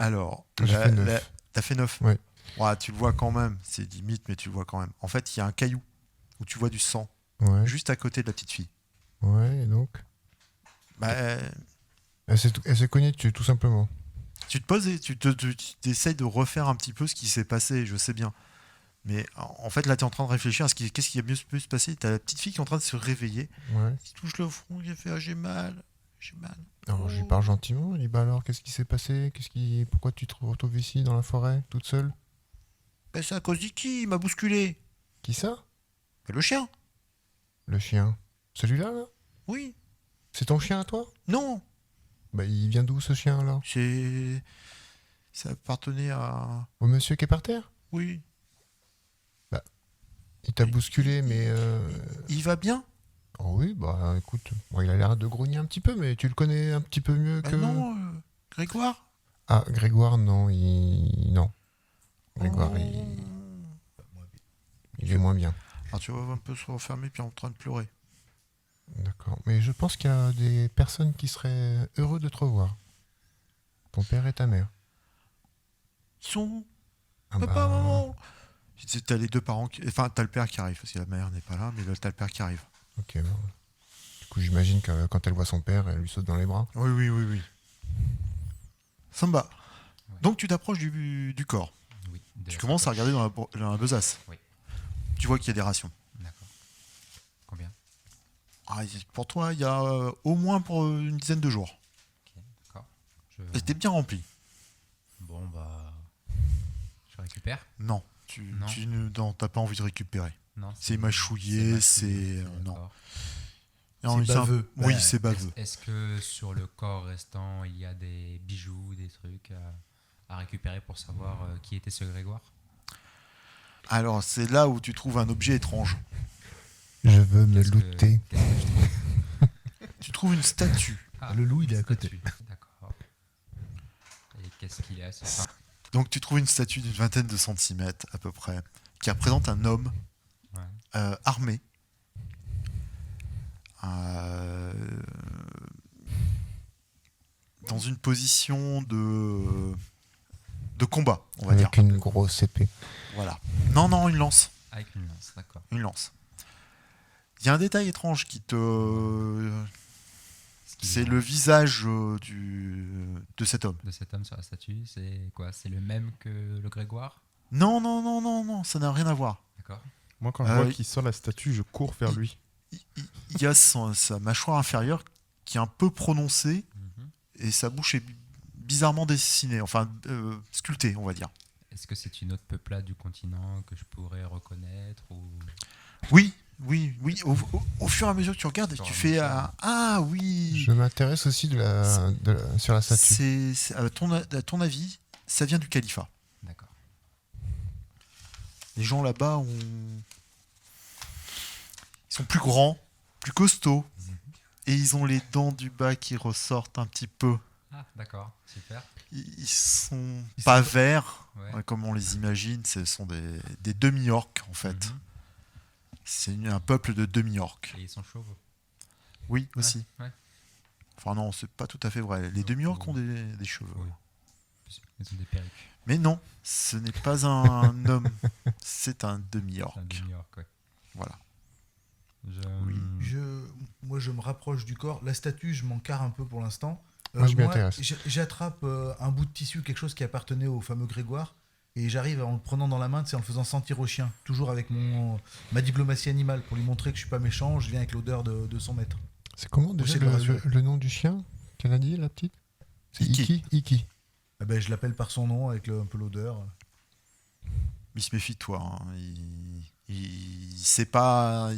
Alors, J'ai fait 9. t'as fait 9. Ouais. Ouais, tu le vois quand même. C'est limite, mais tu le vois quand même. En fait, il y a un caillou où tu vois du sang, Ouais. juste à côté de la petite fille. Ouais, et donc Bah, Elle s'est cognée dessus, tout simplement. tu te poses et tu essayes de refaire un petit peu ce qui s'est passé, je sais bien. Mais en fait, là, tu es en train de réfléchir à qu'est-ce qui a mieux pu se passer. Tu as la petite fille qui est en train de se réveiller, Ouais. qui touche le front, qui fait j'ai mal, j'ai mal. Alors, je lui parle gentiment. Il dit bah alors, qu'est-ce qui s'est passé? Pourquoi tu te retrouves ici, dans la forêt, toute seule? Ben, c'est à cause de qui il m'a bousculé. Qui ça? Ben, le chien. Le chien. Celui-là, là? Oui. C'est ton chien à toi? Non. Bah, il vient d'où, ce chien, alors? Ça appartenait à. Au monsieur qui est par terre? Oui. Il t'a bousculé, mais... Il va bien. Oh oui, bah écoute, bon, il a l'air de grogner un petit peu, mais tu le connais un petit peu mieux Ben que... non, Grégoire. Ah, Grégoire, non, Non. Grégoire, Oh. il est moins bien. Alors tu vas un peu se refermer puis en train de pleurer. D'accord. Mais je pense qu'il y a des personnes qui seraient heureux de te revoir. Ton père et ta mère. Ils sont. Ah Papa, bah, maman. T'as les deux parents Enfin, t'as le père qui arrive, parce que la mère n'est pas là, mais là, t'as le père qui arrive. ok. Bon. Du coup, j'imagine que quand elle voit son père, elle lui saute dans les bras. Oui. Samba. Ouais. Donc tu t'approches du corps. Oui. Tu commences à regarder dans la besace. Oui. Tu vois qu'il y a des rations. D'accord. Combien? Pour toi, il y a au moins pour une dizaine de jours. Ok, d'accord. Et t'es bien rempli. Bon, bah. Je récupère? Non. T'as pas envie de récupérer. Non. C'est mâchouillé, non. d'accord. Non, C'est baveux. Oui, Ouais. c'est baveux. Est-ce que sur le corps restant, il y a des bijoux, des trucs à récupérer pour savoir qui était ce Grégoire? Alors, c'est là où tu trouves un objet étrange. Je veux me Qu'est-ce que- looter. qu'est-ce que je trouve? Tu trouves une statue. Le loup, il est à une côté. statue. D'accord. Et qu'est-ce qu'il est assez fin? Donc, tu trouves une statue d'une vingtaine de centimètres, à peu près, qui représente un homme Ouais. armé. Euh, dans une position de combat, on va dire. Avec une grosse épée. Voilà. Non, une lance. Avec une lance, d'accord. Une lance. Il y a un détail étrange qui te... Ce qu'il C'est y a le visage de cet homme. de cet homme sur la statue, c'est quoi? C'est le même que le Grégoire? Non, ça n'a rien à voir. D'accord. Moi, quand je vois qu'il sort la statue, je cours vers lui. Il y a sa mâchoire inférieure qui est un peu prononcée Mhm. et sa bouche est bizarrement dessinée, enfin sculptée, on va dire. Est-ce que c'est une autre peuplade du continent que je pourrais reconnaître ou... Oui. Au fur et à mesure que tu regardes, Sur tu un fais message. ah oui. Je m'intéresse aussi sur la statue. À ton avis, ça vient du califat. D'accord. Les gens là-bas ils sont plus grands, plus costauds, et ils ont les dents du bas qui ressortent un petit peu. Ah, d'accord, super. Ils sont pas verts, Ouais. comme on les imagine, ce sont des demi-orques en fait. Mhm. C'est un peuple de demi-orques. Et ils sont chauves. Oui, aussi. Ouais. Enfin non, c'est pas tout à fait vrai. Les demi-orques ont des cheveux. Oui. Ils ont des perruques. Mais non, ce n'est pas un homme, c'est un C'est un demi-orque. demi-orc, ouais. Voilà. Oui. Moi, je me rapproche du corps. La statue, je m'en carre un peu pour l'instant. Moi, je m'y intéresse. J'attrape un bout de tissu, quelque chose qui appartenait au fameux Grégoire, et j'arrive en le prenant dans la main, en le faisant sentir au chien, toujours avec ma diplomatie animale, pour lui montrer que je suis pas méchant, je viens avec l'odeur de son maître. C'est comment déjà Essayer de le rassurer. le nom du chien qu'elle a dit, la petite? C'est Iki. Iki. Eh ben, je l'appelle par son nom, avec un peu l'odeur. Il se méfie de toi. Hein. Il sait pas.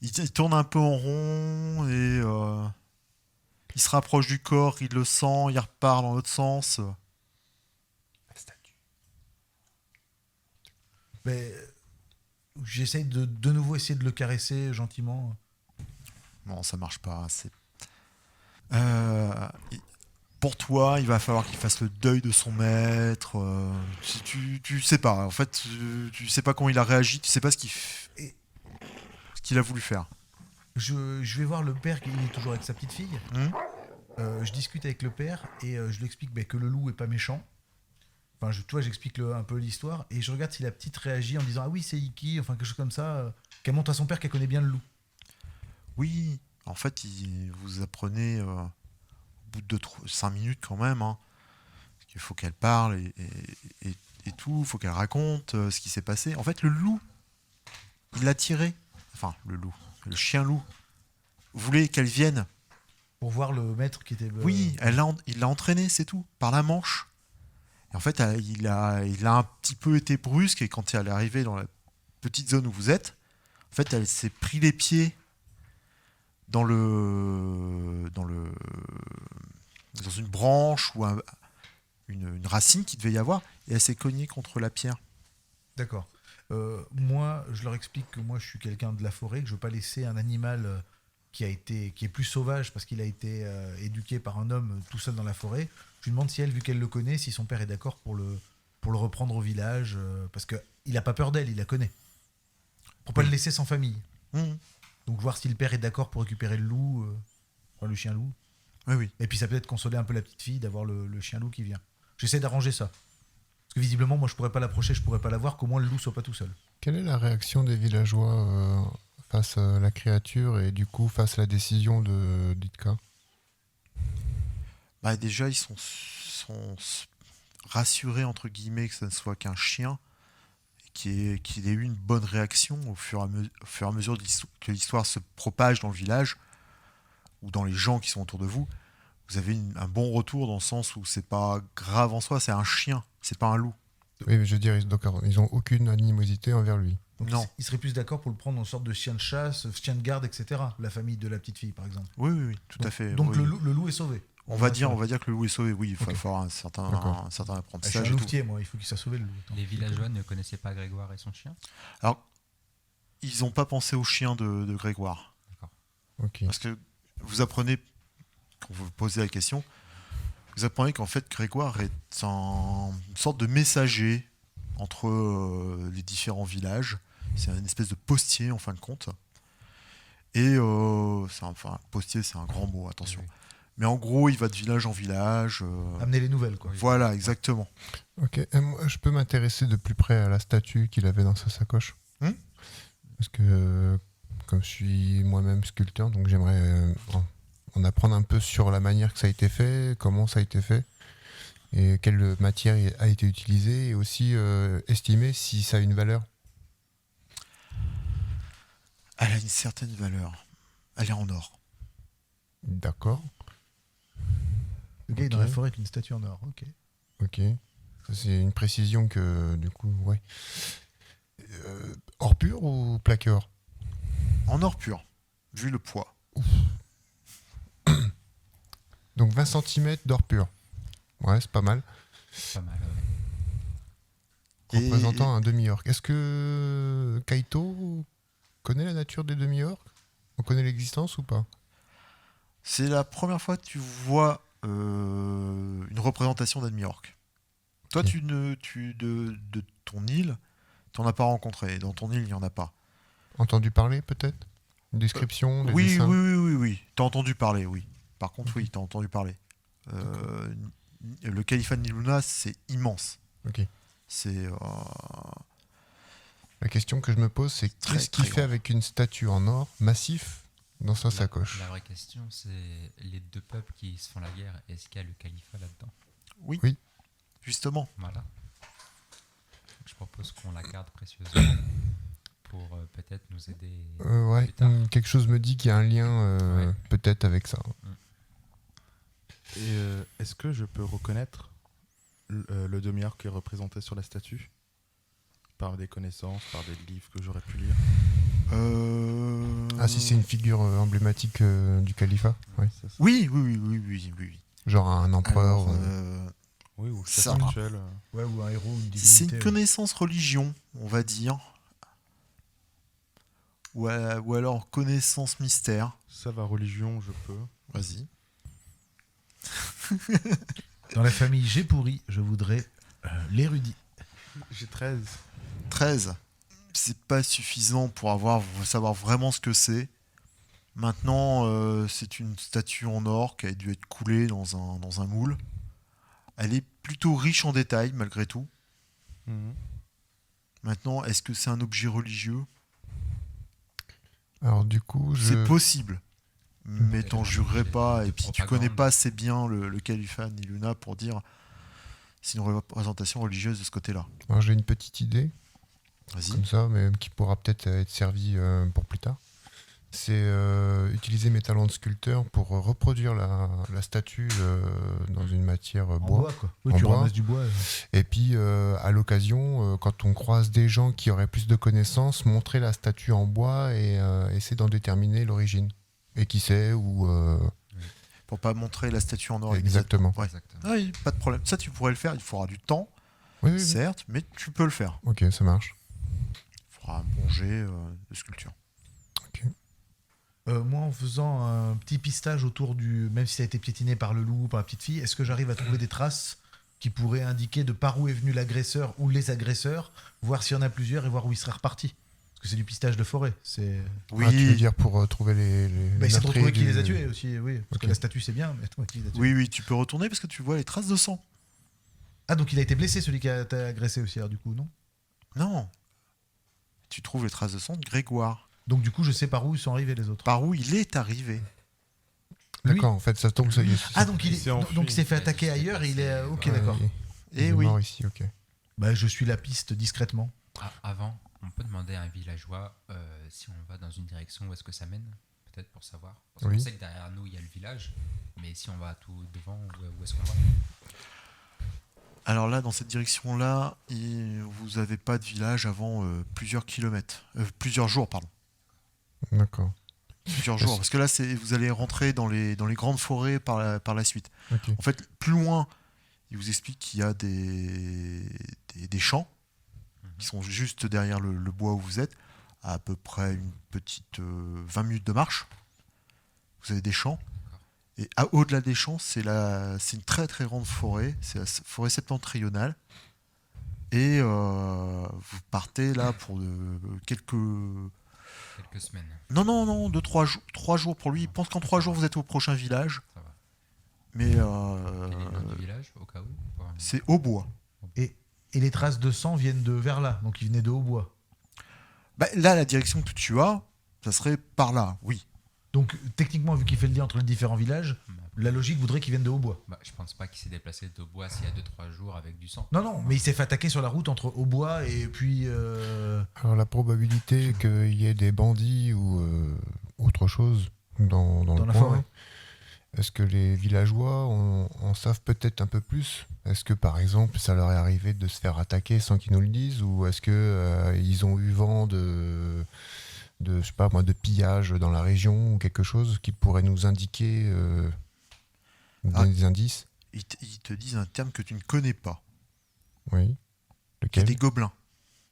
Il tourne un peu en rond et il se rapproche du corps, il le sent, il repart dans l'autre sens. La statue. Mais j'essaye de nouveau essayer de le caresser gentiment. Non, ça marche pas. Pour toi, il va falloir qu'il fasse le deuil de son maître. Tu sais pas. En fait, tu sais pas comment il a réagi. Tu sais pas ce qu'il a voulu faire. Je vais voir le père qui est toujours avec sa petite fille. Je discute avec le père et je lui explique que le loup est pas méchant. Enfin, tu vois, j'explique un peu l'histoire et je regarde si la petite réagit en disant ah oui c'est Iki, enfin quelque chose comme ça, qu'elle montre à son père qu'elle connaît bien le loup. Oui, en fait, vous apprenez au bout de 5 minutes quand même, hein, parce qu'il faut qu'elle parle et tout, il faut qu'elle raconte ce qui s'est passé. En fait, le loup, il l'a tiré. Enfin, le chien loup, voulait qu'elle vienne. Pour voir le maître qui était. Oui, il l'a entraîné, c'est tout, par la manche. Et en fait, il a un petit peu été brusque et quand elle est arrivée dans la petite zone où vous êtes, en fait, elle s'est pris les pieds dans une branche ou une racine qu'il devait y avoir et elle s'est cognée contre la pierre. D'accord. Moi, je leur explique que moi, je suis quelqu'un de la forêt, que je veux pas laisser un animal qui est plus sauvage parce qu'il a été éduqué par un homme tout seul dans la forêt. Je lui demande si elle, vu qu'elle le connaît, si son père est d'accord pour le reprendre au village, parce qu'il a pas peur d'elle, il la connaît. Pour pas le laisser sans famille. Mmh. Donc voir si le père est d'accord pour récupérer le loup, le chien loup. Oui, oui. Et puis ça peut être consoler un peu la petite fille d'avoir le chien loup qui vient. J'essaie d'arranger ça. Parce que visiblement, moi je pourrais pas l'approcher, je pourrais pas la voir, qu'au moins le loup soit pas tout seul. Quelle est la réaction des villageois face à la créature et du coup face à la décision de Ditka? Bah, déjà, ils sont rassurés, entre guillemets, que ce ne soit qu'un chien, et qu'il ait eu une bonne réaction au fur et à mesure que l'histoire se propage dans le village, ou dans les gens qui sont autour de vous. Vous avez un bon retour dans le sens où c'est pas grave en soi, c'est un chien, c'est pas un loup. Oui, mais je veux dire, ils ont aucune animosité envers lui. Donc Non. il serait plus d'accord pour le prendre en sorte de chien de chasse, chien de garde, etc. La famille de la petite fille, par exemple. Oui, oui, oui, tout à fait. Donc oui. le loup est sauvé. On va dire que le loup est sauvé, oui, il faut Ok. avoir un certain D'accord. Je suis apprentissage. un Et tout. louvetier, moi, il faut qu'il soit sauvé le loup. Attends. Les villageois ne connaissaient pas Grégoire et son chien. Alors, ils n'ont pas pensé au chien de Grégoire. Ok. Parce que vous apprenez, quand vous posez la question, vous apprenez qu'en fait Grégoire est une sorte de messager entre les différents villages. C'est une espèce de postier en fin de compte. Et postier c'est un grand mot, attention. Oui. Mais en gros, il va de village en village. Amener les nouvelles, quoi. Voilà, exactement. Ok. Et moi, je peux m'intéresser de plus près à la statue qu'il avait dans sa sacoche. Parce que comme je suis moi-même sculpteur, donc j'aimerais en apprendre un peu sur la manière que ça a été fait, comment ça a été fait, et quelle matière a été utilisée, et aussi estimer si ça a une valeur. Elle a une certaine valeur. Elle est en or. D'accord. Le gars est dans la forêt avec une statue en or, ok. Ok. Ça, c'est une précision que, du coup, ouais. Or pur ou plaqué or? En or pur, vu le poids. Donc 20 cm d'or pur. Ouais, c'est pas mal. Pas mal, Représentant un demi-orc. Est-ce que Kaito connaît la nature des demi-orcs? On connaît l'existence ou pas? C'est la première fois que tu vois une représentation d'Admi-Orc. Toi, Ok. de ton île, tu n'en as pas rencontré. Dans ton île, il n'y en a pas. Entendu parler peut-être? Une description, des Oui, dessins? oui. Tu as entendu parler, oui. Par contre, oui, tu as entendu parler. Le califat de Niluna, c'est immense. Ok. C'est La question que je me pose, c'est Très, qu'est-ce qu'il très fait grand. avec une statue en or massif dans sa sacoche? La vraie question, c'est les deux peuples qui se font la guerre. Est-ce qu'il y a le califat là-dedans? oui, Oui. justement. Voilà. Je propose qu'on la garde précieusement pour peut-être nous aider Ouais, plus tard. quelque chose me dit qu'il y a un lien Ouais. peut-être avec ça. Et est-ce que je peux reconnaître le demi-orc qui est représenté sur la statue? Par des connaissances, par des livres que j'aurais pu lire? Ah, si c'est une figure emblématique du califat, ouais. Oui. Genre un empereur. Alors, Oui, ou le Ça. chef actuel. Ouais, ou un héros, une divinité. c'est une connaissance religion, on va dire. Ou alors connaissance mystère. Ça va, religion, je peux. Vas-y. Dans la famille J'ai pourri, je voudrais l'érudit. J'ai 13. 13. C'est pas suffisant pour savoir vraiment ce que c'est. Maintenant, c'est une statue en or qui a dû être coulée dans un moule. Elle est plutôt riche en détails, malgré tout. Mhm. Maintenant, est-ce que c'est un objet religieux? Alors du coup, C'est possible. Mais Et t'en un jurerais objet pas. de Et puis tu propagande. connais pas assez bien le califat ni Luna pour dire c'est une représentation religieuse de ce côté-là. alors, j'ai une petite idée, Vas-y. comme ça, mais qui pourra peut-être être servie pour plus tard. C'est utiliser mes talents de sculpteur pour reproduire la statue dans une matière En bois. bois, quoi. Oui, En tu bois. ramasses du bois. Et puis, à l'occasion, quand on croise des gens qui auraient plus de connaissances, montrer la statue en bois et essayer d'en déterminer l'origine. Et qui sait, ou... Pour pas montrer la statue en or. exactement. Ouais. Exactement. Ah oui, pas de problème. Ça, tu pourrais le faire. Il faudra du temps, Oui, oui, oui. certes, mais tu peux le faire. Ok, ça marche. Il faudra un bon jet de sculpture. Moi, en faisant un petit pistage autour du... Même si ça a été piétiné par le loup, par la petite fille, est-ce que j'arrive à trouver des traces qui pourraient indiquer de par où est venu l'agresseur ou les agresseurs, voir s'il y en a plusieurs et voir où il serait reparti? Parce que c'est du pistage de forêt. C'est Oui, Ah, tu veux dire pour trouver les bah, c'est de retrouver meurtriers qui les a du- tués aussi, oui. Parce Ok. que la statue, c'est bien, mais toi, qui les a tués. oui, tu peux retourner parce que tu vois les traces de sang. Ah, donc il a été blessé, celui qui t'a agressé aussi, alors du coup, non? Non. Tu trouves les traces de sang de Grégoire. Donc du coup, je sais par où ils sont arrivés les autres. Par où il est arrivé. D'accord, en fait, ça tombe, ça y est. Ah, donc Il s'est enfui. donc il s'est fait attaquer ailleurs et il est... Ok, Ouais, d'accord. il Eh est oui. mort ici, ok. Bah, je suis la piste discrètement. Ah, avant, on peut demander à un villageois si on va dans une direction où est-ce que ça mène, peut-être pour savoir. Parce Oui. qu'on sait que derrière nous il y a le village, mais si on va tout devant, où est-ce qu'on va? Alors là, dans cette direction-là, vous n'avez pas de village avant plusieurs kilomètres. Plusieurs jours, pardon. D'accord. Plusieurs jours. Parce que là, vous allez rentrer dans les grandes forêts par la suite. Ok. En fait, plus loin, il vous explique qu'il y a des champs qui sont juste derrière le bois où vous êtes, à peu près une petite 20 minutes de marche. Vous avez des champs. Et au-delà des champs, c'est une très très grande forêt. C'est la forêt septentrionale. Et vous partez là pour quelques... Quelques semaines, Non, 3 jours pour lui. Il pense qu'en 3 jours, vous êtes au prochain village. ça va. Mais Quel est le nom du village, au cas où? c'est au bois. Et les traces de sang viennent de vers là, donc ils venaient de Hautbois. Bah, là, la direction que tu as, ça serait par là, oui. Donc techniquement, vu qu'il fait le lien entre les différents villages, la logique voudrait qu'ils viennent de Hautbois. Bah, je pense pas qu'il s'est déplacé de bois s'il y a 2-3 jours avec du sang. Non, mais il s'est fait attaquer sur la route entre Hautbois et puis... Alors la probabilité qu'il y ait des bandits ou autre chose dans Dans le la coin, forêt. est-ce que les villageois en savent peut-être un peu plus? Est-ce que par exemple ça leur est arrivé de se faire attaquer sans qu'ils nous le disent? Ou est-ce que ils ont eu vent je sais pas moi, de pillage dans la région ou quelque chose qui pourrait nous indiquer des indices? Ils te disent un terme que tu ne connais pas. Oui. Il y a Lequel? des gobelins.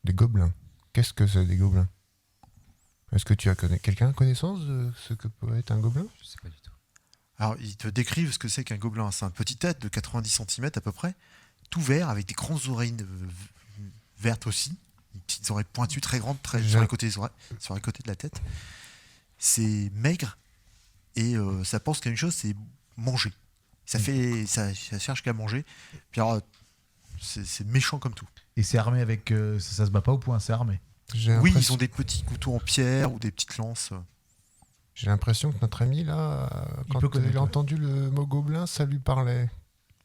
Des gobelins. Qu'est-ce que c'est des gobelins? Est-ce que tu as quelqu'un a connaissance de ce que peut être un gobelin? Je sais pas du tout. Alors, ils te décrivent ce que c'est qu'un gobelin. C'est un petit tête de 90 cm à peu près, tout vert, avec des grandes oreilles vertes aussi. Des petites oreilles pointues très grandes, sur les côtés des oreilles, sur les côtés de la tête. C'est maigre et ça pense qu'à une chose, c'est manger. Ça cherche qu'à manger. Puis alors, c'est méchant comme tout. Et c'est armé avec... ça se bat pas au point, c'est armé. J'ai Oui, ils l'impression- ont des petits couteaux en pierre ou des petites lances. J'ai l'impression que notre ami là, Il quand peut il connaître, a ouais. entendu le mot gobelin, ça lui parlait.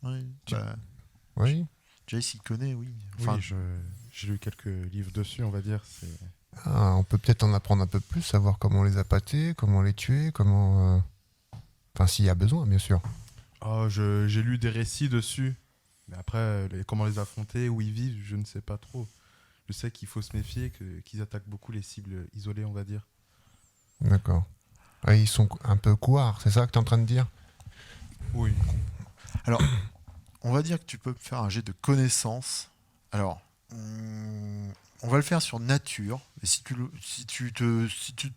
Oui, Tu- bah, Oui. Jace, il connaît, oui. Enfin, Oui, j'ai lu quelques livres dessus, on va dire. Ah, on peut peut-être en apprendre un peu plus, savoir comment on les appâter, comment les tuer, comment. Enfin, s'il y a besoin, bien sûr. Oh, j'ai lu des récits dessus. Mais après, comment les affronter, où ils vivent, je ne sais pas trop. Je sais qu'il faut se méfier, qu'ils attaquent beaucoup les cibles isolées, on va dire. D'accord. Ouais, ils sont un peu couards, c'est ça que tu es en train de dire? Oui. alors, on va dire que tu peux me faire un jet de connaissance. Alors, on va le faire sur nature. Et si tu te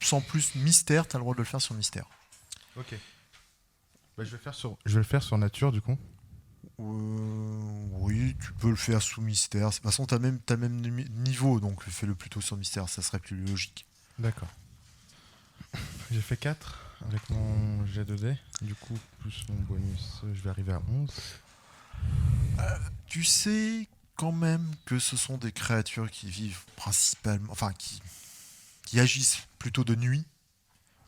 sens plus mystère, tu as le droit de le faire sur mystère. Ok. Bah, je vais le faire sur nature, du coup. Oui, tu peux le faire sous mystère. De toute façon, t'as même niveau, donc fais-le plutôt sur mystère, ça serait plus logique. D'accord. J'ai fait 4. avec mon jet de dés. Du coup, plus mon bonus, je vais arriver à 11. Tu sais quand même que ce sont des créatures qui vivent principalement, enfin qui agissent plutôt de nuit,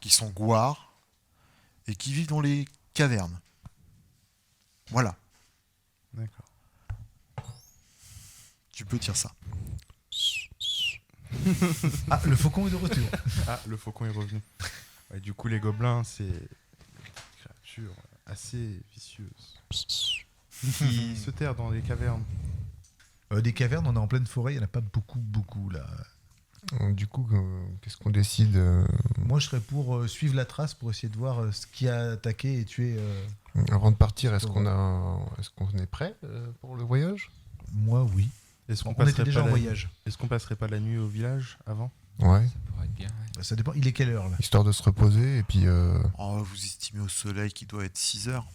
qui sont gouards et qui vivent dans les cavernes. Voilà, D'accord. tu peux dire ça. Ah, le faucon est de retour. Ah, le faucon est revenu. Ouais, du coup, les gobelins, c'est des créatures assez vicieuses. Qui se terrent dans les cavernes. Des cavernes, on est en pleine forêt, il n'y en a pas beaucoup là. Du coup, qu'est-ce qu'on décide Moi, je serais pour suivre la trace pour essayer de voir ce qui a attaqué et tué. avant de partir? Est-ce qu'on est prêt pour le voyage? Moi, oui. Est-ce qu'on On était passerait déjà pas en la voyage. Est-ce qu'on passerait pas la nuit au village avant? Ouais, Ça pourrait être bien. Ouais. Bah, ça dépend. Il est quelle heure là? histoire de se reposer et puis Oh, vous estimez au soleil qu'il doit être 6 heures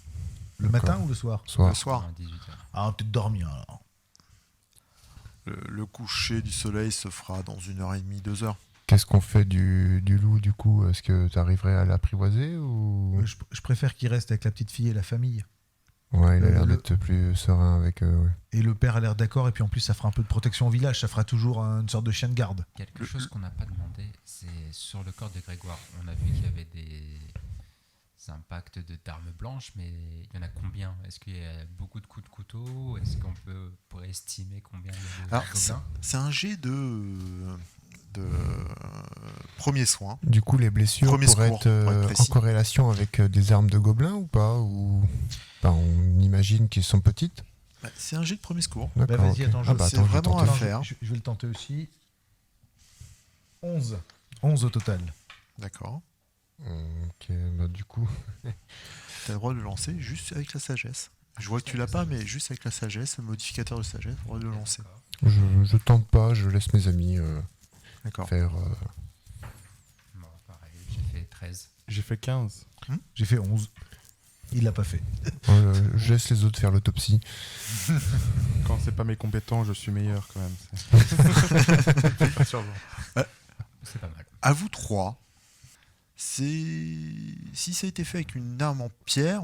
Le matin ou le soir? soir. le soir. 18h. Ah, on va peut-être dormir alors. Le coucher du soleil se fera dans 1h30, 2 heures. Qu'est-ce qu'on fait du loup du coup? Est-ce que tu arriverais à l'apprivoiser ou... Je préfère qu'il reste avec la petite fille et la famille. Ouais, il a Le- l'air le- d'être plus serein avec eux. Ouais. Et le père a l'air d'accord, et puis en plus, ça fera un peu de protection au village. Ça fera toujours une sorte de chien de garde. Quelque chose qu'on n'a pas demandé, c'est sur le corps de Grégoire. On a vu qu'il y avait des impacts d'armes blanches, mais il y en a combien? Est-ce qu'il y a beaucoup de coups de couteau? Est-ce qu'on pourrait estimer combien il y a de Alors, gobelins? c'est un jet de premier soin. Du coup, les blessures Premier pourraient secours, être pour être en précis. corrélation avec des armes de gobelins ou pas ou... Enfin, on imagine qu'ils sont petites. Bah, c'est un jet de premier secours. D'accord, vas-y, ok. attends, Ah bah c'est attends, je vais vraiment tenter. à Attends, faire. je vais le tenter aussi. 11. 11 au total. D'accord. Ok, bah du coup... Tu as le droit de le lancer juste avec la sagesse. Je vois que tu l'as pas, mais juste avec la sagesse, le modificateur de sagesse, tu as le droit de le lancer. Je tente pas, je laisse mes amis D'accord. faire... Bon, pareil, j'ai fait 13. J'ai fait 15. J'ai fait 11. Il l'a pas fait. je laisse les autres faire l'autopsie. Quand c'est pas mes compétences, je suis meilleur quand même. C'est pas sûr, bon. C'est pas mal. À vous trois, si ça a été fait avec une arme en pierre,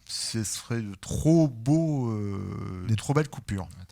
ce serait de trop beau, des trop belles coupures. Ouais,